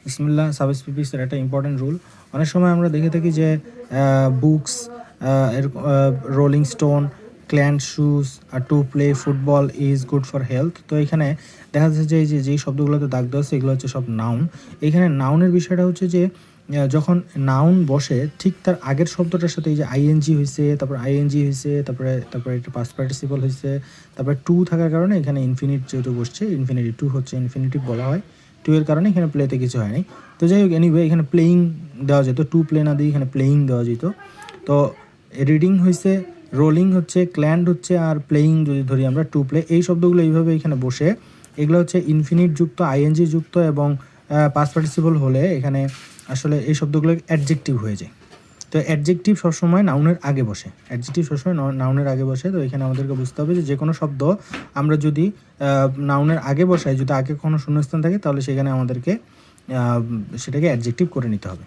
বিসমিল্লাহ সাবস্পিপিক্সের একটা important rule. অনেক সময় আমরা দেখে থাকি যে books, rolling stone, cleaned shoes আর to play football is good for health. তো এখানে দেখা যাচ্ছে যে এই যেই শব্দগুলোতে দাগ দেওয়া আছে এগুলো হচ্ছে সব নাউন। এখানে নাউনের বিষয়টা হচ্ছে যে যখন নাউন বসে ঠিক তার আগের শব্দটার সাথে এই যে আইএনজি হয়েছে, তারপর আইএনজি হয়েছে, তারপরে একটা পাস্ট পার্টিসিপল হয়েছে, তারপরে টু থাকার কারণে এখানে ইনফিনিট যেহেতু বসছে, ইনফিনিটি টু হচ্ছে ইনফিনিটিভ বলা হয়। টু এর কারণে এখানে প্লেতে কিছু হয়নি। তো যাই হোক, এনিওয়ে এখানে প্লেয়িং দেওয়া যেত, টু প্লে না দিয়ে এখানে প্লেয়িং দেওয়া যেত। তো রিডিং হয়েছে, রোলিং হচ্ছে, ক্ল্যান্ড হচ্ছে, আর প্লেয়িং যদি ধরি আমরা টু প্লে, এই শব্দগুলো এইভাবে এখানে বসে এগুলো হচ্ছে ইনফিনিট যুক্ত, আইএনজি যুক্ত এবং পাস্ট পার্টিসিপল হলে এখানে আসলে এই শব্দগুলো অ্যাডজেক্টিভ হয়ে যায়। তো অ্যাডজেক্টিভ সবসময় নাউনের আগে বসে, অ্যাডজেক্টিভ সবসময় নাউনের আগে বসে। তো এখানে আমাদেরকে বুঝতে হবে যে কোনো শব্দ আমরা যদি নাউনের আগে বসাই, যদি আগে কোনো শূন্যস্থান থাকে তাহলে সেখানে আমাদেরকে সেটাকে অ্যাডজেক্টিভ করে নিতে হবে।